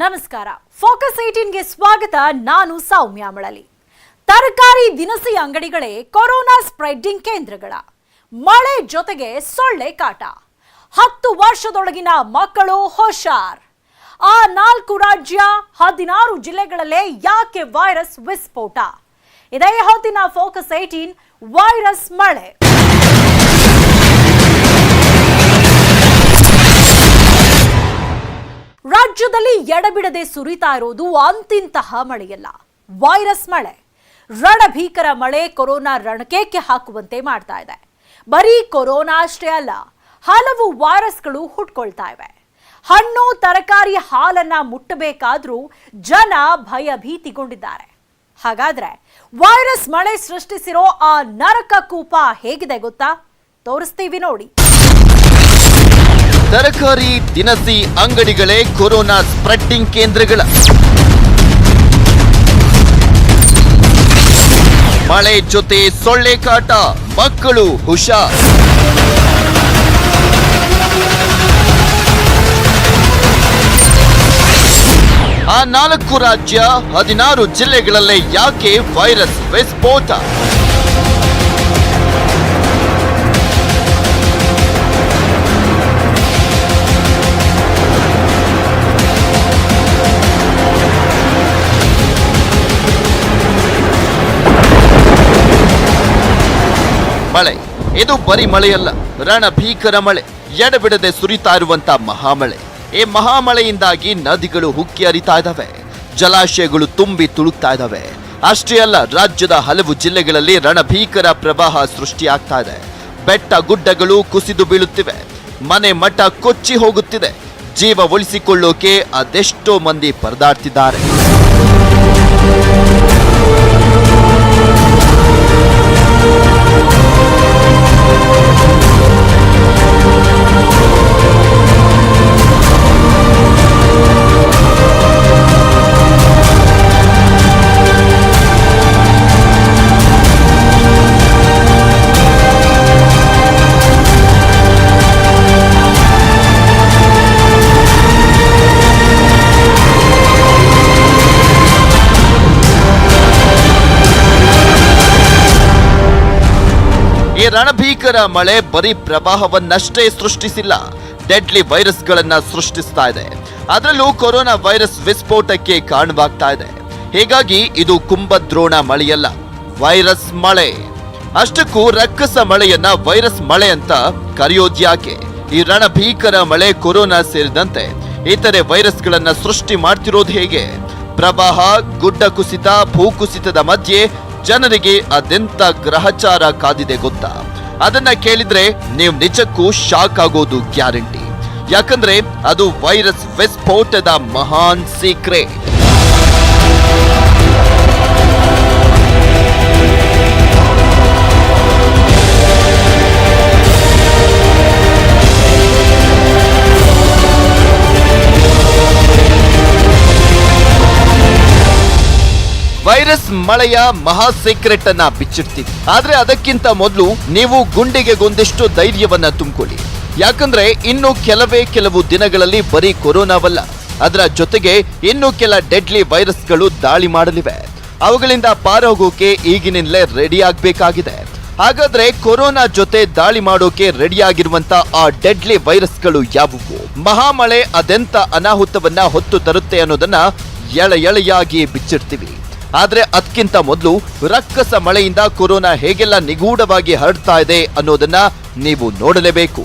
ನಮಸ್ಕಾರ. ಫೋಕಸ್ 18ಗೆ ಸ್ವಾಗತ. ನಾನು ಸೌಮ್ಯ ಮಳಲಿ. ತರಕಾರಿ ದಿನಸಿ ಅಂಗಡಿಗಳೇ ಕೊರೋನಾ ಸ್ಪ್ರೆಡ್ಡಿಂಗ್ ಕೇಂದ್ರಗಳ. ಮಳೆ ಜೊತೆಗೆ ಸೊಳ್ಳೆ ಕಾಟ. 10 ವರ್ಷದೊಳಗಿನ ಮಕ್ಕಳು ಹುಷಾರ್. ಆ 4 ರಾಜ್ಯ 16 ಜಿಲ್ಲೆಗಳಲ್ಲೇ ಯಾಕೆ ವೈರಸ್ ವಿಸ್ಫೋಟ? ಇದೇ ಹೊತ್ತಿನ ಫೋಕಸ್ 18 ವೈರಸ್ ಮಳೆ. ರಾಜ್ಯದಲ್ಲಿ ಎಡಬಿಡದೆ ಸುರಿತಾ ಇರೋದು ಅಂತಿಂತಹ ಮಳೆಯಲ್ಲ, ವೈರಸ್ ಮಳೆ. ರಣಭೀಕರ ಮಳೆ ಕೊರೋನಾ ರಣಕೇಕೆ ಹಾಕುವಂತೆ ಮಾಡ್ತಾ ಇದೆ. ಬರೀ ಕೊರೋನಾ ಅಷ್ಟೇ ಅಲ್ಲ, ಹಲವು ವೈರಸ್ಗಳು ಹುಟ್ಕೊಳ್ತಾ ಇವೆ. ಹಣ್ಣು ತರಕಾರಿ ಹಾಲನ್ನ ಮುಟ್ಟಬೇಕಾದ್ರೂ ಜನ ಭಯಭೀತಿಗೊಂಡಿದ್ದಾರೆ. ಹಾಗಾದ್ರೆ ವೈರಸ್ ಮಳೆ ಸೃಷ್ಟಿಸಿರೋ ಆ ನರಕ ಕೂಪ ಹೇಗಿದೆ ಗೊತ್ತಾ? ತೋರಿಸ್ತೀವಿ ನೋಡಿ. ತರಕಾರಿ ದಿನಸಿ ಅಂಗಡಿಗಳೇ ಕೊರೋನಾ ಸ್ಪ್ರೆಡ್ಡಿಂಗ್ ಕೇಂದ್ರಗಳ. ಮಳೆ ಜೊತೆ ಸೊಳ್ಳೆ ಕಾಟ, ಮಕ್ಕಳು ಹುಷಾರ್. ಆ 4 ರಾಜ್ಯ 16 ಜಿಲ್ಲೆಗಳಲ್ಲೇ ಯಾಕೆ ವೈರಸ್ ವಿಸ್ಫೋಟ? ಮಳೆ ಇದು ಬರೀ ಮಳೆಯಲ್ಲ, ರಣಭೀಕರ ಮಳೆ. ಎಡಬಿಡದೆ ಸುರಿತಾ ಇರುವಂತ ಮಹಾಮಳೆ. ಈ ಮಹಾಮಳೆಯಿಂದಾಗಿ ನದಿಗಳು ಹುಕ್ಕಿ ಹರಿತಾ ಇದ್ದಾವೆ, ಜಲಾಶಯಗಳು ತುಂಬಿ ತುಳುಕ್ತಾ ಇದ್ದಾವೆ. ಅಷ್ಟೇ ಅಲ್ಲ, ರಾಜ್ಯದ ಹಲವು ಜಿಲ್ಲೆಗಳಲ್ಲಿ ರಣಭೀಕರ ಪ್ರವಾಹ ಸೃಷ್ಟಿಯಾಗ್ತಾ ಇದೆ. ಬೆಟ್ಟ ಗುಡ್ಡಗಳು ಕುಸಿದು ಬೀಳುತ್ತಿವೆ, ಮನೆ ಮಠ ಕೊಚ್ಚಿ ಹೋಗುತ್ತಿದೆ. ಜೀವ ಉಳಿಸಿಕೊಳ್ಳೋಕೆ ಅದೆಷ್ಟೋ ಮಂದಿ ಪರದಾಡ್ತಿದ್ದಾರೆ. ಈ ರಣಭೀಕರ ಮಳೆ ಬರೀ ಪ್ರವಾಹವನ್ನಷ್ಟೇ ಸೃಷ್ಟಿಸಿಲ್ಲ, ಡೆಡ್ಲಿ ವೈರಸ್ಗಳನ್ನ ಸೃಷ್ಟಿಸ್ತಾ ಇದೆ. ಅದರಲ್ಲೂ ಕೊರೋನಾ ವೈರಸ್ ವಿಸ್ಫೋಟಕ್ಕೆ ಕಾರಣವಾಗ್ತಾ ಇದೆ. ಹೀಗಾಗಿ ಇದು ಕುಂಭದ್ರೋಣ ಮಳೆಯಲ್ಲ, ವೈರಸ್ ಮಳೆ. ಅಷ್ಟಕ್ಕೂ ರಕ್ಕಸ ಮಳೆಯನ್ನ ವೈರಸ್ ಮಳೆ ಅಂತ ಕರೆಯೋದ್ಯಾಕೆ? ಈ ರಣಭೀಕರ ಮಳೆ ಕೊರೋನಾ ಸೇರಿದಂತೆ ಇತರೆ ವೈರಸ್ಗಳನ್ನ ಸೃಷ್ಟಿ ಮಾಡ್ತಿರೋದು ಹೇಗೆ? ಪ್ರವಾಹ, ಗುಡ್ಡ ಕುಸಿತ, ಭೂಕುಸಿತದ ಮಧ್ಯೆ ಜನರಿಗೆ ಅದೆಂತ ಗ್ರಹಚಾರ ಕಾದಿದೆ ಗೊತ್ತಾ? ಅದನ್ನ ಕೇಳಿದ್ರೆ ನೀವು ನಿಜಕ್ಕೂ ಶಾಕ್ ಆಗೋದು ಗ್ಯಾರಂಟಿ. ಯಾಕಂದ್ರೆ ಅದು ವೈರಸ್ ವಿಸ್ಫೋಟದ ಮಹಾನ್ ಸೀಕ್ರೆಟ್. ವೈರಸ್ ಮಳೆಯ ಮಹಾ ಸೀಕ್ರೆಟ್ ಅನ್ನ ಬಿಚ್ಚಿಡ್ತೀವಿ. ಆದ್ರೆ ಅದಕ್ಕಿಂತ ಮೊದಲು ನೀವು ಗುಂಡಿಗೆಗೊಂದಿಷ್ಟು ಧೈರ್ಯವನ್ನ ತುಂಬಿಕೊಳ್ಳಿ. ಯಾಕಂದ್ರೆ ಇನ್ನು ಕೆಲವು ದಿನಗಳಲ್ಲಿ ಬರೀ ಕೊರೋನಾವಲ್ಲ, ಅದರ ಜೊತೆಗೆ ಇನ್ನು ಕೆಲ ಡೆಡ್ಲಿ ವೈರಸ್ಗಳು ದಾಳಿ ಮಾಡಲಿವೆ. ಅವುಗಳಿಂದ ಪಾರೋಗೋಕೆ ಈಗಿನಿಂದಲೇ ರೆಡಿ ಆಗ್ಬೇಕಾಗಿದೆ. ಹಾಗಾದ್ರೆ ಕೊರೋನಾ ಜೊತೆ ದಾಳಿ ಮಾಡೋಕೆ ರೆಡಿಯಾಗಿರುವಂತ ಆ ಡೆಡ್ಲಿ ವೈರಸ್ಗಳು ಯಾವುವು? ಮಹಾಮಳೆ ಅದೆಂತ ಅನಾಹುತವನ್ನ ಹೊತ್ತು ತರುತ್ತೆ ಅನ್ನೋದನ್ನ ಎಳೆಯಾಗಿ ಬಿಚ್ಚಿಡ್ತೀವಿ. ಆದ್ರೆ ಅದಕ್ಕಿಂತ ಮೊದಲು ರಕ್ಕಸ ಮಳೆಯಿಂದ ಕೊರೋನಾ ಹೇಗೆಲ್ಲ ನಿಗೂಢವಾಗಿ ಹರಡ್ತಾ ಇದೆ ಅನ್ನೋದನ್ನ ನೀವು ನೋಡಲೇಬೇಕು.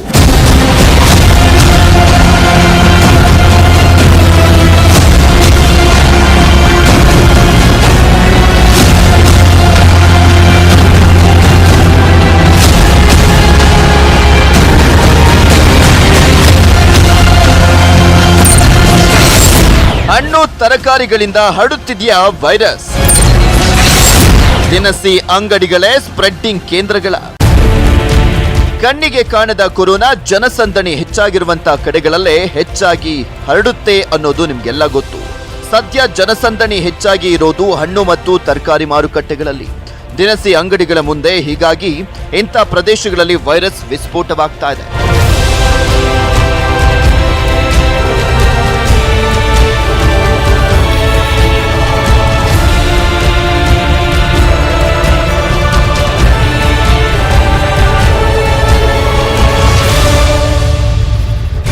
ಹಣ್ಣು ತರಕಾರಿಗಳಿಂದ ಹರಡುತ್ತಿದೆಯಾ ವೈರಸ್? ದಿನಸಿ ಅಂಗಡಿಗಳೇ ಸ್ಪ್ರೆಡ್ಡಿಂಗ್ ಕೇಂದ್ರಗಳ. ಕಣ್ಣಿಗೆ ಕಾಣದ ಕೊರೋನಾ ಜನಸಂದಣಿ ಹೆಚ್ಚಾಗಿರುವಂತಹ ಕಡೆಗಳಲ್ಲೇ ಹೆಚ್ಚಾಗಿ ಹರಡುತ್ತೆ ಅನ್ನೋದು ನಿಮ್ಗೆಲ್ಲ ಗೊತ್ತು. ಸದ್ಯ ಜನಸಂದಣಿ ಹೆಚ್ಚಾಗಿ ಇರೋದು ಹಣ್ಣು ಮತ್ತು ತರಕಾರಿ ಮಾರುಕಟ್ಟೆಗಳಲ್ಲಿ, ದಿನಸಿ ಅಂಗಡಿಗಳ ಮುಂದೆ. ಹೀಗಾಗಿ ಇಂಥ ಪ್ರದೇಶಗಳಲ್ಲಿ ವೈರಸ್ ವಿಸ್ಫೋಟವಾಗ್ತಾ ಇದೆ.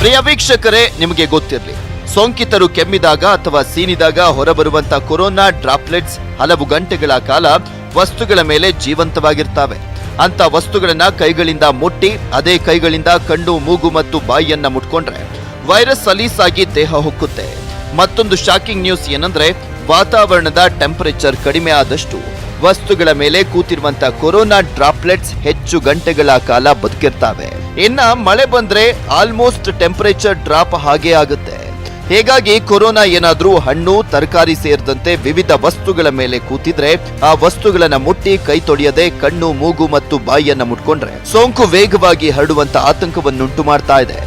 ಪ್ರಿಯ ವೀಕ್ಷಕರೇ, ನಿಮಗೆ ಗೊತ್ತಿರಲಿ, ಸೋಂಕಿತರು ಕೆಮ್ಮಿದಾಗ ಅಥವಾ ಸೀನಿದಾಗ ಹೊರಬರುವಂತ ಕೊರೋನಾ ಡ್ರಾಪ್ಲೆಟ್ಸ್ ಹಲವು ಗಂಟೆಗಳ ಕಾಲ ವಸ್ತುಗಳ ಮೇಲೆ ಜೀವಂತವಾಗಿರ್ತವೆ. ಅಂತ ವಸ್ತುಗಳನ್ನ ಕೈಗಳಿಂದ ಮುಟ್ಟಿ ಅದೇ ಕೈಗಳಿಂದ ಕಣ್ಣು, ಮೂಗು ಮತ್ತು ಬಾಯಿಯನ್ನ ಮುಟ್ಕೊಂಡ್ರೆ ವೈರಸ್ ಸಲೀಸಾಗಿ ದೇಹ ಹೊಕ್ಕುತ್ತೆ. ಮತ್ತೊಂದು ಶಾಕಿಂಗ್ ನ್ಯೂಸ್ ಏನಂದ್ರೆ, ವಾತಾವರಣದ ಟೆಂಪರೇಚರ್ ಕಡಿಮೆ ಆದಷ್ಟು ವಸ್ತುಗಳ ಮೇಲೆ ಕೂತಿರುವಂತ ಕೊರೋನಾ ಡ್ರಾಪ್ಲೆಟ್ಸ್ ಹೆಚ್ಚು ಗಂಟೆಗಳ ಕಾಲ ಬದುಕಿರ್ತವೆ. ಇನ್ನ ಮಳೆ ಬಂದ್ರೆ ಆಲ್ಮೋಸ್ಟ್ ಟೆಂಪರೇಚರ್ ಡ್ರಾಪ್ ಹಾಗೆ ಆಗುತ್ತೆ. ಹೀಗಾಗಿ ಕೊರೋನಾ ಏನಾದ್ರೂ ಹಣ್ಣು, ತರಕಾರಿ ಸೇರಿದಂತೆ ವಿವಿಧ ವಸ್ತುಗಳ ಮೇಲೆ ಕೂತಿದ್ರೆ ಆ ವಸ್ತುಗಳನ್ನ ಮುಟ್ಟಿ ಕೈ ತೊಳೆಯದೆ ಕಣ್ಣು, ಮೂಗು ಮತ್ತು ಬಾಯಿಯನ್ನ ಮುಟ್ಕೊಂಡ್ರೆ ಸೋಂಕು ವೇಗವಾಗಿ ಹರಡುವಂತ ಆತಂಕವನ್ನುಂಟು ಮಾಡ್ತಾ ಇದೆ.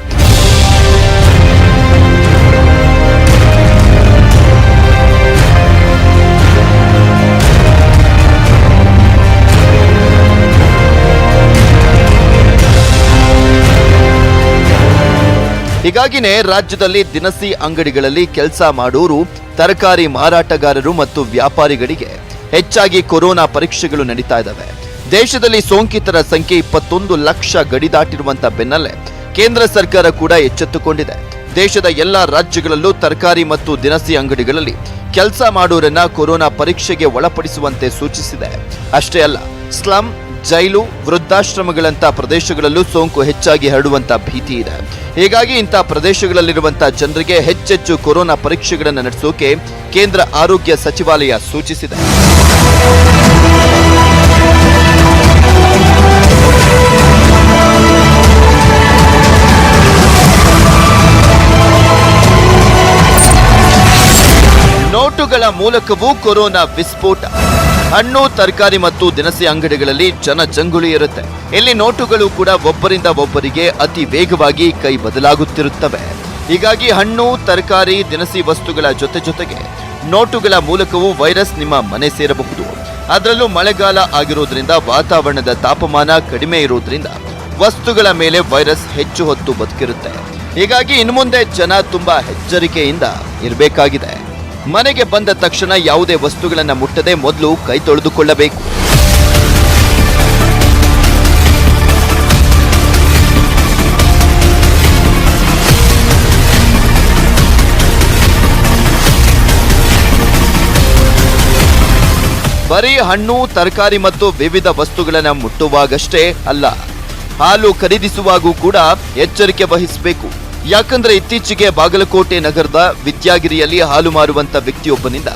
ಹೀಗಾಗಿನೇ ರಾಜ್ಯದಲ್ಲಿ ದಿನಸಿ ಅಂಗಡಿಗಳಲ್ಲಿ ಕೆಲಸ ಮಾಡೋರು, ತರಕಾರಿ ಮಾರಾಟಗಾರರು ಮತ್ತು ವ್ಯಾಪಾರಿಗಳಿಗೆ ಹೆಚ್ಚಾಗಿ ಕೊರೋನಾ ಪರೀಕ್ಷೆಗಳು ನಡೀತಾ ಇದ್ದಾವೆ. ದೇಶದಲ್ಲಿ ಸೋಂಕಿತರ ಸಂಖ್ಯೆ 21 ಲಕ್ಷ ಗಡಿ ದಾಟಿರುವಂತ ಬೆನ್ನಲ್ಲೇ ಕೇಂದ್ರ ಸರ್ಕಾರ ಕೂಡ ಎಚ್ಚೆತ್ತುಕೊಂಡಿದೆ. ದೇಶದ ಎಲ್ಲಾ ರಾಜ್ಯಗಳಲ್ಲೂ ತರಕಾರಿ ಮತ್ತು ದಿನಸಿ ಅಂಗಡಿಗಳಲ್ಲಿ ಕೆಲಸ ಮಾಡೋರನ್ನ ಕೊರೋನಾ ಪರೀಕ್ಷೆಗೆ ಒಳಪಡಿಸುವಂತೆ ಸೂಚಿಸಿದೆ. ಅಷ್ಟೇ ಅಲ್ಲ, ಸ್ಲಂ, ಜೈಲು, ವೃದ್ಧಾಶ್ರಮಗಳಂತ ಪ್ರದೇಶಗಳಲ್ಲೂ ಸೋಂಕು ಹೆಚ್ಚಾಗಿ ಹರಡುವಂತ ಭೀತಿ ಇದೆ. ಹೀಗಾಗಿ ಇಂಥ ಪ್ರದೇಶಗಳಲ್ಲಿರುವಂತಹ ಜನರಿಗೆ ಹೆಚ್ಚೆಚ್ಚು ಕೊರೋನಾ ಪರೀಕ್ಷೆಗಳನ್ನು ನಡೆಸೋಕೆ ಕೇಂದ್ರ ಆರೋಗ್ಯ ಸಚಿವಾಲಯ ಸೂಚಿಸಿದೆ. ನೋಟುಗಳ ಮೂಲಕವೂ ಕೊರೋನಾ ವಿಸ್ಫೋಟ. ಹಣ್ಣು, ತರಕಾರಿ ಮತ್ತು ದಿನಸಿ ಅಂಗಡಿಗಳಲ್ಲಿ ಜನಜಂಗುಳಿ ಇರುತ್ತೆ. ಇಲ್ಲಿ ನೋಟುಗಳು ಕೂಡ ಒಬ್ಬರಿಂದ ಒಬ್ಬರಿಗೆ ಅತಿ ವೇಗವಾಗಿ ಕೈ ಬದಲಾಗುತ್ತಿರುತ್ತವೆ. ಹೀಗಾಗಿ ಹಣ್ಣು, ತರಕಾರಿ, ದಿನಸಿ ವಸ್ತುಗಳ ಜೊತೆಗೆ ನೋಟುಗಳ ಮೂಲಕವೂ ವೈರಸ್ ನಿಮ್ಮ ಮನೆ ಸೇರಬಹುದು. ಅದರಲ್ಲೂ ಮಳೆಗಾಲ ಆಗಿರೋದ್ರಿಂದ ವಾತಾವರಣದ ತಾಪಮಾನ ಕಡಿಮೆ ಇರೋದ್ರಿಂದ ವಸ್ತುಗಳ ಮೇಲೆ ವೈರಸ್ ಹೆಚ್ಚು ಹೊತ್ತು ಬದುಕಿರುತ್ತೆ. ಹೀಗಾಗಿ ಇನ್ನು ಮುಂದೆ ಜನ ತುಂಬಾ ಎಚ್ಚರಿಕೆಯಿಂದ ಇರಬೇಕಾಗಿದೆ. ಮನೆಗೆ ಬಂದ ತಕ್ಷಣ ಯಾವುದೇ ವಸ್ತುಗಳನ್ನು ಮುಟ್ಟದೆ ಮೊದಲು ಕೈ ತೊಳೆದುಕೊಳ್ಳಬೇಕು. ಬರೀ ಹಣ್ಣು, ತರಕಾರಿ ಮತ್ತು ವಿವಿಧ ವಸ್ತುಗಳನ್ನು ಮುಟ್ಟುವಾಗಷ್ಟೇ ಅಲ್ಲ, ಹಾಲು ಖರೀದಿಸುವಾಗೂ ಕೂಡ ಎಚ್ಚರಿಕೆ ವಹಿಸಬೇಕು. ಯಾಕಂದ್ರೆ ಇತ್ತೀಚೆಗೆ ಬಾಗಲಕೋಟೆ ನಗರದ ವಿದ್ಯಾಗಿರಿಯಲ್ಲಿ ಹಾಲು ಮಾರುವಂತ ವ್ಯಕ್ತಿಯೊಬ್ಬನಿಂದ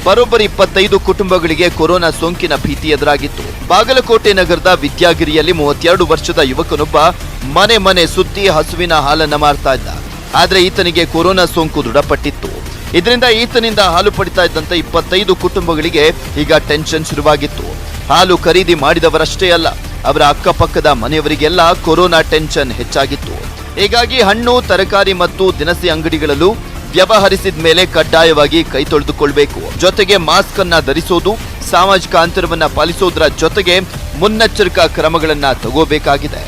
ಬರೋಬ್ಬರಿ 25 ಕುಟುಂಬಗಳಿಗೆ ಕೊರೋನಾ ಸೋಂಕಿನ ಭೀತಿ ಎದುರಾಗಿತ್ತು. ಬಾಗಲಕೋಟೆ ನಗರದ ವಿದ್ಯಾಗಿರಿಯಲ್ಲಿ 32 ವರ್ಷದ ಯುವಕನೊಬ್ಬ ಮನೆ ಸುತ್ತಿ ಹಸುವಿನ ಹಾಲನ್ನ ಮಾರ್ತಾ ಇದ್ದ. ಆದ್ರೆ ಈತನಿಗೆ ಕೊರೋನಾ ಸೋಂಕು ದೃಢಪಟ್ಟಿತ್ತು. ಇದರಿಂದ ಈತನಿಂದ ಹಾಲು ಪಡಿತಾ ಇದ್ದಂತ 25 ಕುಟುಂಬಗಳಿಗೆ ಈಗ ಟೆನ್ಷನ್ ಶುರುವಾಗಿತ್ತು. ಹಾಲು ಖರೀದಿ ಮಾಡಿದವರಷ್ಟೇ ಅಲ್ಲ, ಅವರ ಅಕ್ಕಪಕ್ಕದ ಮನೆಯವರಿಗೆಲ್ಲ ಕೊರೋನಾ ಟೆನ್ಷನ್ ಹೆಚ್ಚಾಗಿತ್ತು. ಹೀಗಾಗಿ ಹಣ್ಣು, ತರಕಾರಿ ಮತ್ತು ದಿನಸಿ ಅಂಗಡಿಗಳಲ್ಲೂ ವ್ಯವಹರಿಸಿದ ಮೇಲೆ ಕಡ್ಡಾಯವಾಗಿ ಕೈ ತೊಳೆದುಕೊಳ್ಬೇಕು. ಜೊತೆಗೆ ಮಾಸ್ಕ್ ಅನ್ನ ಧರಿಸೋದು, ಸಾಮಾಜಿಕ ಅಂತರವನ್ನ ಪಾಲಿಸೋದರ ಜೊತೆಗೆ ಮುನ್ನೆಚ್ಚರಿಕಾ ಕ್ರಮಗಳನ್ನ ತಗೋಬೇಕಾಗಿದೆ.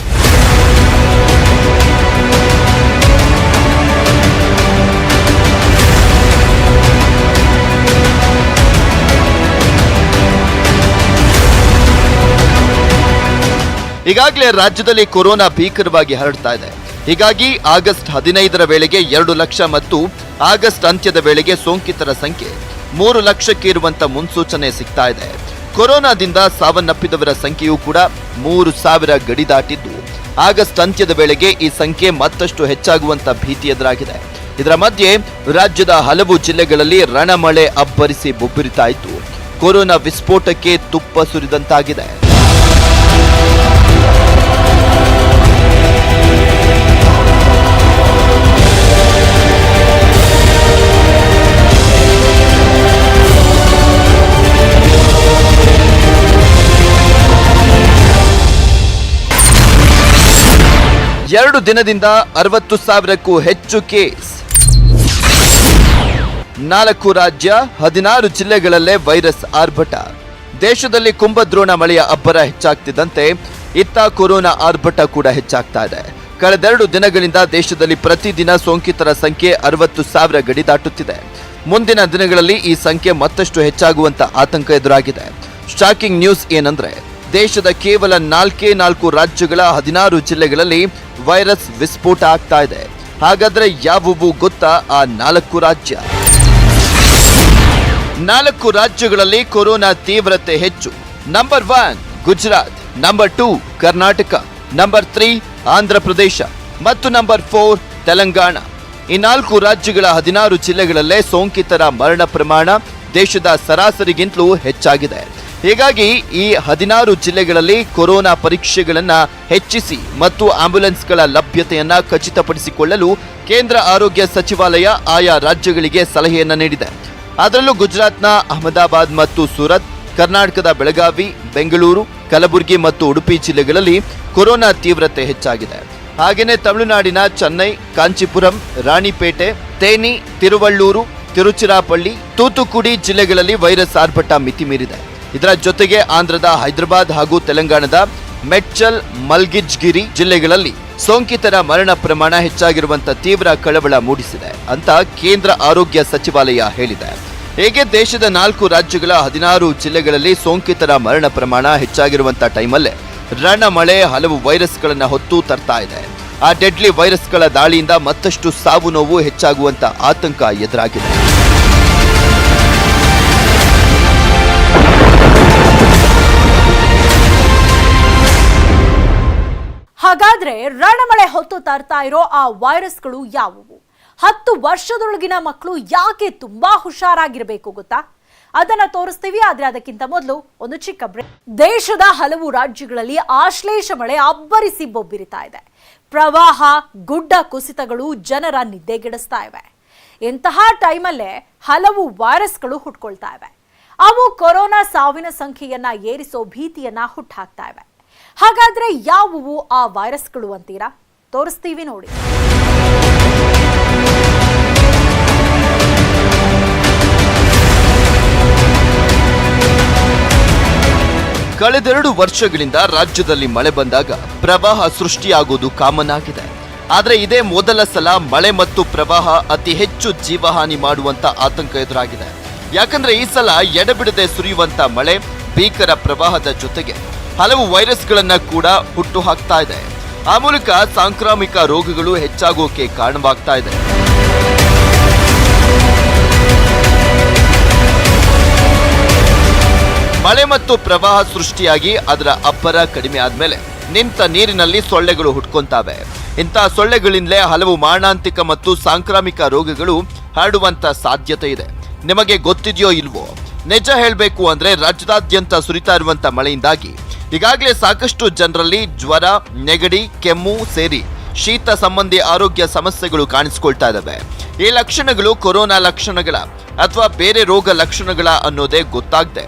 ಈಗಾಗಲೇ ರಾಜ್ಯದಲ್ಲಿ ಕೊರೋನಾ ಭೀಕರವಾಗಿ ಹರಡ್ತಾ ಇದೆ. ಹೀಗಾಗಿ ಆಗಸ್ಟ್ 15ರ ವೇಳೆಗೆ 2 ಲಕ್ಷ ಮತ್ತು ಆಗಸ್ಟ್ ಅಂತ್ಯದ ವೇಳೆಗೆ ಸೋಂಕಿತರ ಸಂಖ್ಯೆ 3 ಲಕ್ಷಕ್ಕೆ ಇರುವಂತ ಮುನ್ಸೂಚನೆ ಸಿಗ್ತಾ ಇದೆ. ಕೊರೋನಾದಿಂದ ಸಾವನ್ನಪ್ಪಿದವರ ಸಂಖ್ಯೆಯೂ ಕೂಡ 3,000 ಗಡಿ ದಾಟಿದ್ದು, ಆಗಸ್ಟ್ ಅಂತ್ಯದ ವೇಳೆಗೆ ಈ ಸಂಖ್ಯೆ ಮತ್ತಷ್ಟು ಹೆಚ್ಚಾಗುವಂತ ಭೀತಿ ಎದುರಾಗಿದೆ. ಇದರ ಮಧ್ಯೆ ರಾಜ್ಯದ ಹಲವು ಜಿಲ್ಲೆಗಳಲ್ಲಿ ರಣಮಳೆ ಅಬ್ಬರಿಸಿ ಬೊಬ್ಬಿರಿತಾ ಇದ್ದು, ಕೊರೋನಾ ವಿಸ್ಫೋಟಕ್ಕೆ ತುಪ್ಪ ಸುರಿದಂತಾಗಿದೆ. ಎರಡು ದಿನದಿಂದ 60,000ಕ್ಕೂ ಹೆಚ್ಚು ಕೇಸ್. 4 ರಾಜ್ಯ 16 ಜಿಲ್ಲೆಗಳಲ್ಲೇ ವೈರಸ್ ಆರ್ಭಟ. ದೇಶದಲ್ಲಿ ಕುಂಭದ್ರೋಣ ಮಳೆಯ ಅಬ್ಬರ ಹೆಚ್ಚಾಗ್ತಿದ್ದಂತೆ ಇತ್ತ ಕೊರೋನಾ ಆರ್ಭಟ ಕೂಡ ಹೆಚ್ಚಾಗ್ತಾ ಇದೆ. ಕಳೆದ 2 ದಿನಗಳಿಂದ ದೇಶದಲ್ಲಿ ಪ್ರತಿದಿನ ಸೋಂಕಿತರ ಸಂಖ್ಯೆ 60,000 ಗಡಿ ದಾಟುತ್ತಿದೆ. ಮುಂದಿನ ದಿನಗಳಲ್ಲಿ ಈ ಸಂಖ್ಯೆ ಮತ್ತಷ್ಟು ಹೆಚ್ಚಾಗುವಂತ ಆತಂಕ ಎದುರಾಗಿದೆ. ಶಾಕಿಂಗ್ ನ್ಯೂಸ್ ಏನಂದ್ರೆ, ದೇಶದ ಕೇವಲ 4 ರಾಜ್ಯಗಳ 16 ಜಿಲ್ಲೆಗಳಲ್ಲಿ ವೈರಸ್ ವಿಸ್ಫೋಟ ಆಗ್ತಾ ಇದೆ. ಹಾಗಾದ್ರೆ ಯಾವುವು ಗೊತ್ತಾ ಆ 4 ರಾಜ್ಯ? 4 ರಾಜ್ಯಗಳಲ್ಲಿ ಕೊರೋನಾ ತೀವ್ರತೆ ಹೆಚ್ಚು. Number 1 Gujarat, number 2 Karnataka, number 3 Andhra Pradesh ಮತ್ತು ನಂಬರ್ 4 ತೆಲಂಗಾಣ. ಈ 4 ರಾಜ್ಯಗಳ 16 ಜಿಲ್ಲೆಗಳಲ್ಲೇ ಸೋಂಕಿತರ ಮರಣ ಪ್ರಮಾಣ ದೇಶದ ಸರಾಸರಿಗಿಂತಲೂ ಹೆಚ್ಚಾಗಿದೆ. ಹೀಗಾಗಿ ಈ 16 ಜಿಲ್ಲೆಗಳಲ್ಲಿ ಕೊರೋನಾ ಪರೀಕ್ಷೆಗಳನ್ನು ಹೆಚ್ಚಿಸಿ ಮತ್ತು ಆಂಬ್ಯುಲೆನ್ಸ್ಗಳ ಲಭ್ಯತೆಯನ್ನ ಖಚಿತಪಡಿಸಿಕೊಳ್ಳಲು ಕೇಂದ್ರ ಆರೋಗ್ಯ ಸಚಿವಾಲಯ ಆಯಾ ರಾಜ್ಯಗಳಿಗೆ ಸಲಹೆಯನ್ನ ನೀಡಿದೆ. ಅದರಲ್ಲೂ ಗುಜರಾತ್ನ ಅಹಮದಾಬಾದ್ ಮತ್ತು ಸೂರತ್, ಕರ್ನಾಟಕದ ಬೆಳಗಾವಿ, ಬೆಂಗಳೂರು, ಕಲಬುರಗಿ ಮತ್ತು ಉಡುಪಿ ಜಿಲ್ಲೆಗಳಲ್ಲಿ ಕೊರೋನಾ ತೀವ್ರತೆ ಹೆಚ್ಚಾಗಿದೆ. ಹಾಗೆಯೇ ತಮಿಳುನಾಡಿನ ಚೆನ್ನೈ, ಕಾಂಚೀಪುರಂ, ರಾಣಿಪೇಟೆ, ತೇನಿ, ತಿರುವಳ್ಳೂರು, ತಿರುಚಿರಾಪಳ್ಳಿ, ತೂತುಕುಡಿ ಜಿಲ್ಲೆಗಳಲ್ಲಿ ವೈರಸ್ ಆರ್ಭಟ ಮಿತಿ ಮೀರಿದೆ. ಇದರ ಜೊತೆಗೆ ಆಂಧ್ರದ ಹೈದರಾಬಾದ್ ಹಾಗೂ ತೆಲಂಗಾಣದ ಮೆಡ್ಚಲ್, ಮಲ್ಗಿಜ್ಗಿರಿ ಜಿಲ್ಲೆಗಳಲ್ಲಿ ಸೋಂಕಿತರ ಮರಣ ಪ್ರಮಾಣ ಹೆಚ್ಚಾಗಿರುವಂತ ತೀವ್ರ ಕಳವಳ ಮೂಡಿಸಿದೆ ಅಂತ ಕೇಂದ್ರ ಆರೋಗ್ಯ ಸಚಿವಾಲಯ ಹೇಳಿದೆ. ಹೀಗೆ ದೇಶದ 4 ರಾಜ್ಯಗಳ 16 ಜಿಲ್ಲೆಗಳಲ್ಲಿ ಸೋಂಕಿತರ ಮರಣ ಪ್ರಮಾಣ ಹೆಚ್ಚಾಗಿರುವಂತ ಟೈಮಲ್ಲೇ ರಣಮಳೆ ಹಲವು ವೈರಸ್ಗಳನ್ನ ಹೊತ್ತು ತರ್ತಾ ಇದೆ. ಆ ಡೆಡ್ಲಿ ವೈರಸ್ಗಳ ದಾಳಿಯಿಂದ ಮತ್ತಷ್ಟು ಸಾವು ನೋವು ಹೆಚ್ಚಾಗುವಂತ ಆತಂಕ ಎದುರಾಗಿದೆ. ಹಾಗಾದ್ರೆ ರಣಮಳೆ ಹೊತ್ತು ತರ್ತಾ ಇರೋ ಆ ವೈರಸ್ಗಳು ಯಾವುವು? 10 ವರ್ಷದೊಳಗಿನ ಮಕ್ಕಳು ಯಾಕೆ ತುಂಬಾ ಹುಷಾರಾಗಿರ್ಬೇಕು ಗೊತ್ತಾ? ಅದನ್ನ ತೋರಿಸ್ತೀವಿ. ಆದ್ರೆ ಅದಕ್ಕಿಂತ ಮೊದಲು ಒಂದು ಚಿಕ್ಕ ಬ್ರೇಕ್. ದೇಶದ ಹಲವು ರಾಜ್ಯಗಳಲ್ಲಿ ಆಶ್ಲೇಷ ಮಳೆ ಅಬ್ಬರಿಸಿ ಬೊಬ್ಬಿರಿತಾ ಇದೆ. ಪ್ರವಾಹ, ಗುಡ್ಡ ಕುಸಿತಗಳು ಜನರ ನಿದ್ದೆಗೆಡಿಸ್ತಾ ಇವೆ. ಇಂತಹ ಟೈಮಲ್ಲೇ ಹಲವು ವೈರಸ್ಗಳು ಹುಟ್ಕೊಳ್ತಾ ಇವೆ. ಅವು ಕೊರೋನಾ ಸಾವಿನ ಸಂಖ್ಯೆಯನ್ನ ಏರಿಸೋ ಭೀತಿಯನ್ನ ಹುಟ್ಟಾಕ್ತಾ ಇವೆ. ಹಾಗಾದ್ರೆ ಯಾವುವು ಆ ವೈರಸ್ಗಳು ಅಂತೀರಾ? ತೋರಿಸ್ತೀವಿ ನೋಡಿ. ಕಳೆದೆರಡು ವರ್ಷಗಳಿಂದ ರಾಜ್ಯದಲ್ಲಿ ಮಳೆ ಬಂದಾಗ ಪ್ರವಾಹ ಸೃಷ್ಟಿಯಾಗೋದು ಕಾಮನ್ ಆಗಿದೆ. ಆದರೆ ಇದೇ ಮೊದಲ ಸಲ ಮಳೆ ಮತ್ತು ಪ್ರವಾಹ ಅತಿ ಹೆಚ್ಚು ಜೀವಹಾನಿ ಮಾಡುವಂತ ಆತಂಕ ಎದುರಾಗಿದೆ. ಯಾಕಂದ್ರೆ ಈ ಸಲ ಎಡಬಿಡದೆ ಸುರಿಯುವಂತ ಮಳೆ, ಭೀಕರ ಪ್ರವಾಹದ ಜೊತೆಗೆ ಹಲವು ವೈರಸ್ಗಳನ್ನ ಕೂಡ ಹುಟ್ಟು ಹಾಕ್ತಾ ಇದೆ. ಆ ಮೂಲಕ ಸಾಂಕ್ರಾಮಿಕ ರೋಗಗಳು ಹೆಚ್ಚಾಗೋಕೆ ಕಾರಣವಾಗ್ತಾ ಇದೆ. ಮಳೆ ಮತ್ತು ಪ್ರವಾಹ ಸೃಷ್ಟಿಯಾಗಿ ಅದರ ಅಬ್ಬರ ಕಡಿಮೆ ಆದ್ಮೇಲೆ ನಿಂತ ನೀರಿನಲ್ಲಿ ಸೊಳ್ಳೆಗಳು ಹುಟ್ಕೊಂತಾವೆ. ಇಂತಹ ಸೊಳ್ಳೆಗಳಿಂದಲೇ ಹಲವು ಮಾರಣಾಂತಿಕ ಮತ್ತು ಸಾಂಕ್ರಾಮಿಕ ರೋಗಗಳು ಹರಡುವಂತ ಸಾಧ್ಯತೆ ಇದೆ. ನಿಮಗೆ ಗೊತ್ತಿದೆಯೋ ಇಲ್ವೋ? ನಿಜ ಹೇಳಬೇಕು ಅಂದ್ರೆ ರಾಜ್ಯದಾದ್ಯಂತ ಸುರಿತಾ ಇರುವಂತ ಮಳೆಯಿಂದಾಗಿ ಈಗಾಗಲೇ ಸಾಕಷ್ಟು ಜನರಲ್ಲಿ ಜ್ವರ, ನೆಗಡಿ, ಕೆಮ್ಮು ಸೇರಿ ಶೀತ ಸಂಬಂಧಿ ಆರೋಗ್ಯ ಸಮಸ್ಯೆಗಳು ಕಾಣಿಸಿಕೊಳ್ತಾ ಇದ್ದಾವೆ. ಈ ಲಕ್ಷಣಗಳು ಕೊರೋನಾ ಲಕ್ಷಣಗಳ ಅಥವಾ ಬೇರೆ ರೋಗ ಲಕ್ಷಣಗಳ ಅನ್ನೋದೇ ಗೊತ್ತಾಗದೆ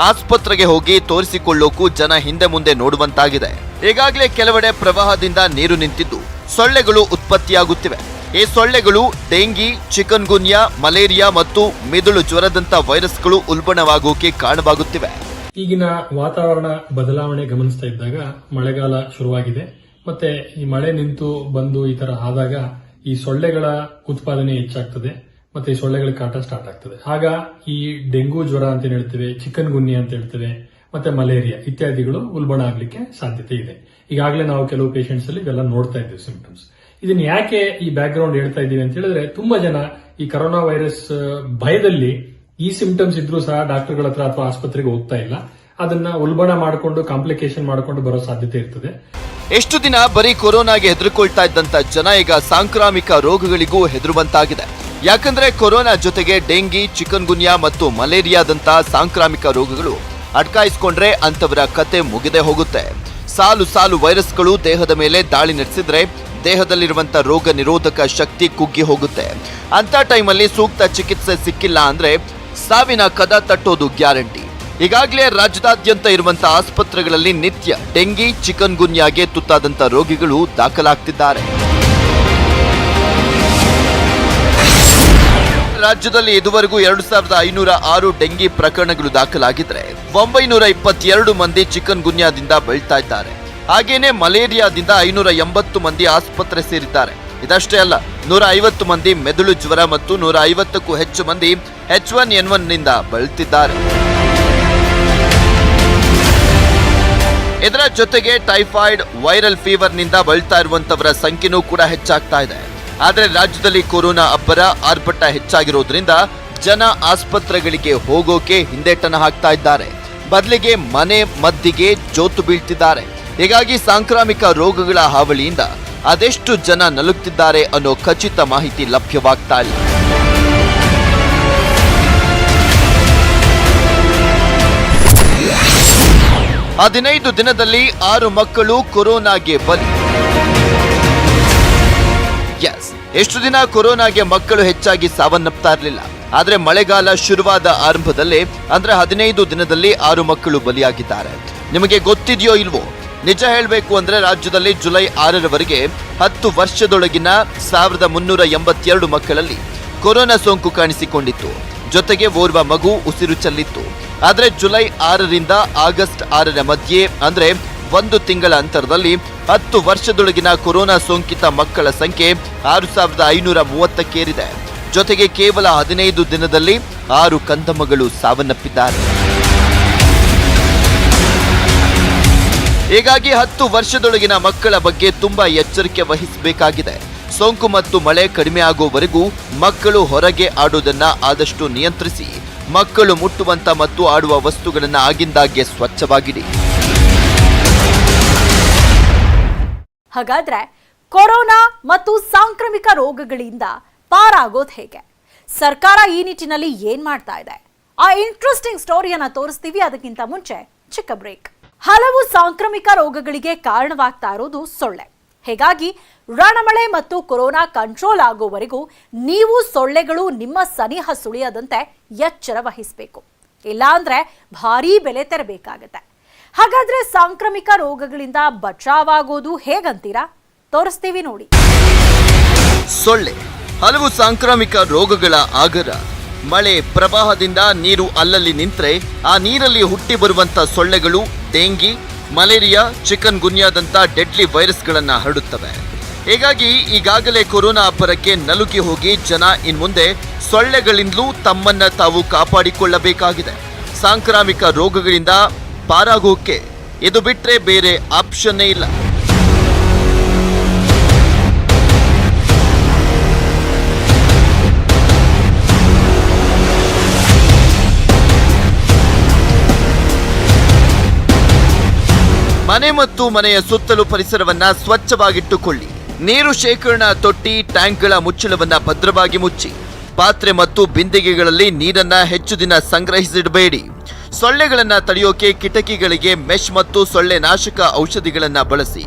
ಆಸ್ಪತ್ರೆಗೆ ಹೋಗಿ ತೋರಿಸಿಕೊಳ್ಳೋಕು ಜನ ಹಿಂದೆ ಮುಂದೆ ನೋಡುವಂತಾಗಿದೆ. ಈಗಾಗಲೇ ಕೆಲವೆಡೆ ಪ್ರವಾಹದಿಂದ ನೀರು ನಿಂತಿದ್ದು ಸೊಳ್ಳೆಗಳು ಉತ್ಪತ್ತಿಯಾಗುತ್ತಿವೆ. ಈ ಸೊಳ್ಳೆಗಳು ಡೆಂಗಿ, ಚಿಕನ್ ಗುನ್ಯಾ, ಮಲೇರಿಯಾ ಮತ್ತು ಮಿದುಳು ಜ್ವರದಂತ ವೈರಸ್ಗಳು ಉಲ್ಬಣವಾಗೋಕೆ ಕಾರಣವಾಗುತ್ತಿವೆ. ಈಗಿನ ವಾತಾವರಣ ಬದಲಾವಣೆ ಗಮನಿಸ್ತಾ ಇದ್ದಾಗ ಮಳೆಗಾಲ ಶುರುವಾಗಿದೆ. ಮತ್ತೆ ಈ ಮಳೆ ನಿಂತು ಬಂದು ಈ ತರ ಆದಾಗ ಈ ಸೊಳ್ಳೆಗಳ ಉತ್ಪಾದನೆ ಹೆಚ್ಚಾಗ್ತದೆ. ಮತ್ತೆ ಈ ಸೊಳ್ಳೆಗಳ ಕಾಟ ಸ್ಟಾರ್ಟ್ ಆಗ್ತದೆ. ಆಗ ಈ ಡೆಂಗು ಜ್ವರ ಅಂತ ಹೇಳ್ತೇವೆ, ಚಿಕನ್ ಗುನ್ಯಾ ಅಂತ ಹೇಳ್ತೇವೆ, ಮತ್ತೆ ಮಲೇರಿಯಾ ಇತ್ಯಾದಿಗಳು ಉಲ್ಬಣ ಆಗ್ಲಿಕ್ಕೆ ಸಾಧ್ಯತೆ ಇದೆ. ಈಗಾಗಲೇ ನಾವು ಕೆಲವು ಪೇಷಂಟ್ಸ್ ಅಲ್ಲಿ ಇವೆಲ್ಲ ನೋಡ್ತಾ ಇದ್ದೀವಿ ಸಿಂಪ್ಟಮ್ಸ್. ಇದನ್ನ ಯಾಕೆ ಈ ಬ್ಯಾಕ್ ಗ್ರೌಂಡ್ ಹೇಳ್ತಾ ಇದ್ದೀವಿ ಅಂತ ಹೇಳಿದ್ರೆ, ತುಂಬಾ ಜನ ಈ ಕರೋನಾ ವೈರಸ್ ಭಯದಲ್ಲಿ ಈ ಸಿಂಪ್ಟಮ್ಸ್ ಇದ್ರೂ ಸಹ ಡಾಕ್ಟರ್ಗಳ ಹತ್ರ ಅಥವಾ ಆಸ್ಪತ್ರೆಗೆ ಹೋಗ್ತಾ ಇಲ್ಲ. ಅದನ್ನ ಉಲ್ಬಣ ಮಾಡಿಕೊಂಡು ಕಾಂಪ್ಲಿಕೇಶನ್ ಮಾಡಿಕೊಂಡು ಬರೋ ಸಾಧ್ಯತೆ ಇರ್ತದೆ. ಎಷ್ಟು ದಿನ ಬರೀ ಕೊರೋನಾಗೆ ಹೆದರ್ಕೊಳ್ತಾ ಇದ್ದಂತ ಜನ ಈಗ ಸಾಂಕ್ರಾಮಿಕ ರೋಗಗಳಿಗೂ ಹೆದರುವಂತಾಗಿದೆ. ಯಾಕಂದ್ರೆ ಕೊರೋನಾ ಜೊತೆಗೆ ಡೆಂಗಿ, ಚಿಕನ್ ಗುನ್ಯಾ ಮತ್ತು ಮಲೇರಿಯಾದಂತ ಸಾಂಕ್ರಾಮಿಕ ರೋಗಗಳು ಅಡ್ಕಾಯಿಸ್ಕೊಂಡ್ರೆ ಅಂತವರ ಕತೆ ಮುಗಿದೇ ಹೋಗುತ್ತೆ. ಸಾಲು ಸಾಲು ವೈರಸ್ಗಳು ದೇಹದ ಮೇಲೆ ದಾಳಿ ನಡೆಸಿದ್ರೆ ದೇಹದಲ್ಲಿರುವಂತ ರೋಗ ನಿರೋಧಕ ಶಕ್ತಿ ಕುಗ್ಗಿ ಹೋಗುತ್ತೆ. ಅಂತ ಟೈಮಲ್ಲಿ ಸೂಕ್ತ ಚಿಕಿತ್ಸೆ ಸಿಕ್ಕಿಲ್ಲ ಅಂದ್ರೆ ಸಾವಿನ ಕದ ತಟ್ಟೋದು ಗ್ಯಾರಂಟಿ. ಈಗಾಗಲೇ ರಾಜ್ಯದಾದ್ಯಂತ ಇರುವಂತ ಆಸ್ಪತ್ರೆಗಳಲ್ಲಿ ನಿತ್ಯ ಡೆಂಗಿ, ಚಿಕನ್ ಗುನ್ಯಾಗೆ ತುತ್ತಾದಂತ ರೋಗಿಗಳು ದಾಖಲಾಗ್ತಿದ್ದಾರೆ. ರಾಜ್ಯದಲ್ಲಿ ಇದುವರೆಗೂ 2506 ಡೆಂಗಿ ಪ್ರಕರಣಗಳು ದಾಖಲಾಗಿದ್ರೆ 922 ಮಂದಿ ಚಿಕನ್ ಗುನ್ಯಾದಿಂದ ಬಳಲ್ತಾ ಇದ್ದಾರೆ. ಹಾಗೇನೆ ಮಲೇರಿಯಾದಿಂದ 580 ಮಂದಿ ಆಸ್ಪತ್ರೆ ಸೇರಿದ್ದಾರೆ. ಇದಷ್ಟೇ ಅಲ್ಲ, 150 ಮಂದಿ ಮೆದುಳು ಜ್ವರ ಮತ್ತು 150ಕ್ಕೂ ಹೆಚ್ಚು ಮಂದಿ H1N1 ನಿಂದ ಬಳಲ್ತಿದ್ದಾರೆ. ಇದರ ಜೊತೆಗೆ ಟೈಫಾಯ್ಡ್, ವೈರಲ್ ಫೀವರ್ ನಿಂದ ಬಳಲ್ತಾ ಇರುವಂತವರ ಸಂಖ್ಯೆನೂ ಕೂಡ ಹೆಚ್ಚಾಗ್ತಾ ಇದೆ. ಆದರೆ ರಾಜ್ಯದಲ್ಲಿ ಕೊರೋನಾ ಅಬ್ಬರ ಆರ್ಭಟ ಹೆಚ್ಚಾಗಿರೋದ್ರಿಂದ ಜನ ಆಸ್ಪತ್ರೆಗಳಿಗೆ ಹೋಗೋಕೆ ಹಿಂದೇಟನ ಹಾಕ್ತಾ ಇದ್ದಾರೆ. ಬದಲಿಗೆ ಮನೆ ಮದ್ದಿಗೆ ಜೋತು ಬೀಳ್ತಿದ್ದಾರೆ. ಹೀಗಾಗಿ ಸಾಂಕ್ರಾಮಿಕ ರೋಗಗಳ ಹಾವಳಿಯಿಂದ ಅದೆಷ್ಟು ಜನ ನಲುಗ್ತಿದ್ದಾರೆ ಅನ್ನೋ ಖಚಿತ ಮಾಹಿತಿ ಲಭ್ಯವಾಗ್ತಾ ಇಲ್ಲ. ಆ 15 ದಿನದಲ್ಲಿ 6 ಮಕ್ಕಳು ಕೊರೋನಾಗೆ ಬಲಿ. ಎಷ್ಟು ದಿನ ಕೊರೋನಾಗೆ ಮಕ್ಕಳು ಹೆಚ್ಚಾಗಿ ಸಾವನ್ನಪ್ತಾ ಇರಲಿಲ್ಲ. ಆದ್ರೆ ಮಳೆಗಾಲ ಶುರುವಾದ ಆರಂಭದಲ್ಲೇ ಅಂದ್ರೆ 15 ದಿನದಲ್ಲಿ 6 ಮಕ್ಕಳು ಬಲಿಯಾಗಿದ್ದಾರೆ. ನಿಮಗೆ ಗೊತ್ತಿದೆಯೋ ಇಲ್ವೋ? ನಿಜ ಹೇಳಬೇಕು ಅಂದ್ರೆ ರಾಜ್ಯದಲ್ಲಿ ಜುಲೈ 6ರವರೆಗೆ 10 ವರ್ಷದೊಳಗಿನ 1382 ಮಕ್ಕಳಲ್ಲಿ ಕೊರೋನಾ ಸೋಂಕು ಕಾಣಿಸಿಕೊಂಡಿತ್ತು. ಜೊತೆಗೆ ಓರ್ವ ಮಗು ಉಸಿರು ಚೆಲ್ಲಿತ್ತು. ಆದ್ರೆ ಜುಲೈ 6ರಿಂದ ಆಗಸ್ಟ್ 6ರ ಮಧ್ಯೆ ಅಂದ್ರೆ 1 ತಿಂಗಳ ಅಂತರದಲ್ಲಿ 10 ವರ್ಷದೊಳಗಿನ ಕೊರೋನಾ ಸೋಂಕಿತ ಮಕ್ಕಳ ಸಂಖ್ಯೆ 6530ಕ್ಕೇರಿದೆ. ಜೊತೆಗೆ ಕೇವಲ 15 ದಿನದಲ್ಲಿ 6 ಕಂದಮ್ಮಗಳು ಸಾವನ್ನಪ್ಪಿದ್ದಾರೆ. ಹೀಗಾಗಿ 10 ವರ್ಷದೊಳಗಿನ ಮಕ್ಕಳ ಬಗ್ಗೆ ತುಂಬಾ ಎಚ್ಚರಿಕೆ ವಹಿಸಬೇಕಾಗಿದೆ. ಸೋಂಕು ಮತ್ತು ಮಳೆ ಕಡಿಮೆ ಆಗುವವರೆಗೂ ಮಕ್ಕಳು ಹೊರಗೆ ಆಡೋದನ್ನ ಆದಷ್ಟು ನಿಯಂತ್ರಿಸಿ. ಮಕ್ಕಳು ಮುಟ್ಟುವಂತ ಮತ್ತು ಆಡುವ ವಸ್ತುಗಳನ್ನು ಆಗಿಂದಾಗ್ಗೆ ಸ್ವಚ್ಛವಾಗಿಡಿ. ಹಾಗಾದ್ರೆ ಕೊರೋನಾ ಮತ್ತು ಸಾಂಕ್ರಾಮಿಕ ರೋಗಗಳಿಂದ ಪಾರಾಗೋದು ಹೇಗೆ? ಸರ್ಕಾರ ಈ ನಿಟ್ಟಿನಲ್ಲಿ ಏನ್ ಮಾಡ್ತಾ ಇದೆ? ಆ ಇಂಟ್ರೆಸ್ಟಿಂಗ್ ಸ್ಟೋರಿಯನ್ನ ತೋರಿಸ್ತೀವಿ. ಅದಕ್ಕಿಂತ ಮುಂಚೆ ಚಿಕ್ಕ ಬ್ರೇಕ್. ಹಲವು ಸಾಂಕ್ರಾಮಿಕ ರೋಗಗಳಿಗೆ ಕಾರಣವಾಗ್ತಾ ಇರೋದು ಸೊಳ್ಳೆ. ಹೀಗಾಗಿ ರಣಮಳೆ ಮತ್ತು ಕೊರೋನಾ ಕಂಟ್ರೋಲ್ ಆಗೋವರೆಗೂ ನೀವು ಸೊಳ್ಳೆಗಳು ನಿಮ್ಮ ಸನಿಹ ಸುಳಿಯದಂತೆ ಎಚ್ಚರ ವಹಿಸಬೇಕು. ಇಲ್ಲಾಂದ್ರೆ ಭಾರೀ ಬೆಲೆ ತೆರಬೇಕಾಗತ್ತೆ. ಹಾಗಾದ್ರೆ ಸಾಂಕ್ರಾಮಿಕ ರೋಗಗಳಿಂದ ಬಚಾವಾಗೋದು ಹೇಗಂತೀರಾ? ತೋರಿಸ್ತೀವಿ ನೋಡಿ. ಸೊಳ್ಳೆ ಹಲವು ಸಾಂಕ್ರಾಮಿಕ ರೋಗಗಳ ಆಗರ. ಮಳೆ ಪ್ರವಾಹದಿಂದ ನೀರು ಅಲ್ಲಲ್ಲಿ ನಿಂತರೆ ಆ ನೀರಲ್ಲಿ ಹುಟ್ಟಿ ಬರುವಂತ ಸೊಳ್ಳೆಗಳು ಡೆಂಗಿ, ಮಲೇರಿಯಾ, ಚಿಕನ್ ಗುನ್ಯಾದಂಥ ಡೆಡ್ಲಿ ವೈರಸ್ಗಳನ್ನು ಹರಡುತ್ತವೆ. ಹೀಗಾಗಿ ಈಗಾಗಲೇ ಕೊರೋನಾ ಅಬ್ಬರಕ್ಕೆ ನಲುಗಿ ಹೋಗಿ ಜನ ಇನ್ಮುಂದೆ ಸೊಳ್ಳೆಗಳಿಂದಲೂ ತಮ್ಮನ್ನ ತಾವು ಕಾಪಾಡಿಕೊಳ್ಳಬೇಕಾಗಿದೆ. ಸಾಂಕ್ರಾಮಿಕ ರೋಗಗಳಿಂದ ಪಾರಾಗೋಕೆ ಇದು ಬಿಟ್ರೆ ಬೇರೆ ಆಪ್ಷನ್ನೇ ಇಲ್ಲ. ಮನೆ ಮತ್ತು ಮನೆಯ ಸುತ್ತಲೂ ಪರಿಸರವನ್ನ ಸ್ವಚ್ಛವಾಗಿಟ್ಟುಕೊಳ್ಳಿ. ನೀರು ಶೇಖರಣಾ ತೊಟ್ಟಿ, ಟ್ಯಾಂಕ್ಗಳ ಮುಚ್ಚಳವನ್ನ ಭದ್ರವಾಗಿ ಮುಚ್ಚಿ. ಪಾತ್ರೆ ಮತ್ತು ಬಿಂದಿಗೆಗಳಲ್ಲಿ ನೀರನ್ನ ಹೆಚ್ಚು ದಿನ ಸಂಗ್ರಹಿಸಿಡಬೇಡಿ. ಸೊಳ್ಳೆಗಳನ್ನ ತಡೆಯೋಕೆ ಕಿಟಕಿಗಳಿಗೆ ಮೆಶ್ ಮತ್ತು ಸೊಳ್ಳೆ ನಾಶಕ ಔಷಧಿಗಳನ್ನ ಬಳಸಿ.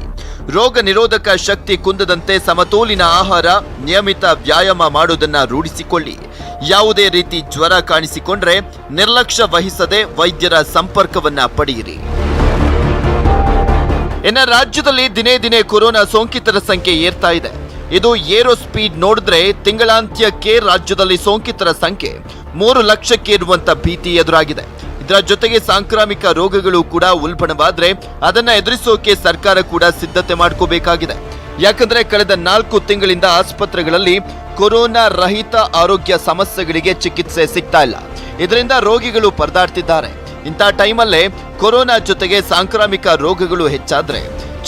ರೋಗ ನಿರೋಧಕ ಶಕ್ತಿ ಕುಂದದಂತೆ ಸಮತೋಲಿನ ಆಹಾರ, ನಿಯಮಿತ ವ್ಯಾಯಾಮ ಮಾಡೋದನ್ನ ರೂಢಿಸಿಕೊಳ್ಳಿ. ಯಾವುದೇ ರೀತಿ ಜ್ವರ ಕಾಣಿಸಿಕೊಂಡ್ರೆ ನಿರ್ಲಕ್ಷ್ಯ ವಹಿಸದೆ ವೈದ್ಯರ ಸಂಪರ್ಕವನ್ನ ಪಡೆಯಿರಿ. ಇನ್ನು ರಾಜ್ಯದಲ್ಲಿ ದಿನೇ ದಿನೇ ಕೊರೋನಾ ಸೋಂಕಿತರ ಸಂಖ್ಯೆ ಏರ್ತಾ ಇದೆ. ಇದು ಏರೋ ಸ್ಪೀಡ್ ನೋಡಿದ್ರೆ ತಿಂಗಳಾಂತ್ಯಕ್ಕೆ ರಾಜ್ಯದಲ್ಲಿ ಸೋಂಕಿತರ ಸಂಖ್ಯೆ 3 ಲಕ್ಷಕ್ಕೆ ಇರುವಂತ ಭೀತಿ ಎದುರಾಗಿದೆ. ಇದರ ಜೊತೆಗೆ ಸಾಂಕ್ರಾಮಿಕ ರೋಗಗಳು ಕೂಡ ಉಲ್ಬಣವಾದ್ರೆ ಅದನ್ನ ಎದುರಿಸೋಕೆ ಸರ್ಕಾರ ಕೂಡ ಸಿದ್ಧತೆ ಮಾಡ್ಕೋಬೇಕಾಗಿದೆ. ಯಾಕಂದ್ರೆ ಕಳೆದ 4 ತಿಂಗಳಿಂದ ಆಸ್ಪತ್ರೆಗಳಲ್ಲಿ ಕೊರೋನಾ ರಹಿತ ಆರೋಗ್ಯ ಸಮಸ್ಯೆಗಳಿಗೆ ಚಿಕಿತ್ಸೆ ಸಿಗ್ತಾ ಇಲ್ಲ. ಇದರಿಂದ ರೋಗಿಗಳು ಪರದಾಡ್ತಿದ್ದಾರೆ. ಇಂಥ ಟೈಮಲ್ಲೇ ಕೊರೋನಾ ಜೊತೆಗೆ ಸಾಂಕ್ರಾಮಿಕ ರೋಗಗಳು ಹೆಚ್ಚಾದ್ರೆ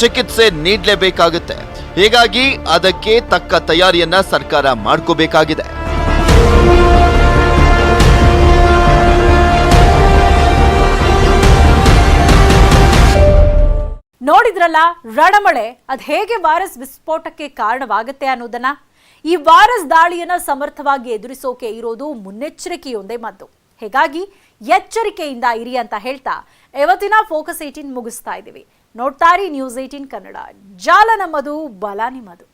ಚಿಕಿತ್ಸೆ ನೀಡಲೇಬೇಕಾಗುತ್ತೆ. ಹೀಗಾಗಿ ಅದಕ್ಕೆ ತಕ್ಕ ತಯಾರಿಯನ್ನ ಸರ್ಕಾರ ಮಾಡ್ಕೋಬೇಕಾಗಿದೆ. ನೋಡಿದ್ರಲ್ಲ, ರಣಮಳೆ ಅದ್ ಹೇಗೆ ವೈರಸ್ ವಿಸ್ಫೋಟಕ್ಕೆ ಕಾರಣವಾಗುತ್ತೆ ಅನ್ನೋದನ್ನ. ಈ ವೈರಸ್ ದಾಳಿಯನ್ನ ಸಮರ್ಥವಾಗಿ ಎದುರಿಸೋಕೆ ಇರೋದು ಮುನ್ನೆಚ್ಚರಿಕೆಯೊಂದೇ ಮದ್ದು. ಹೀಗಾಗಿ ಎಚ್ಚರಿಕೆಯಿಂದ ಇರಿ ಅಂತ ಹೇಳ್ತಾ ಇವತ್ತಿನ ಫೋಕಸ್ 18 ಮುಗಿಸ್ತಾ ಇದ್ದೀವಿ. ನೋಡ್ತಾರಿ ನ್ಯೂಸ್ 18 ಕನ್ನಡ. ಜಾಲ ನಮ್ಮದು, ಬಲ ನಿಮ್ಮದು.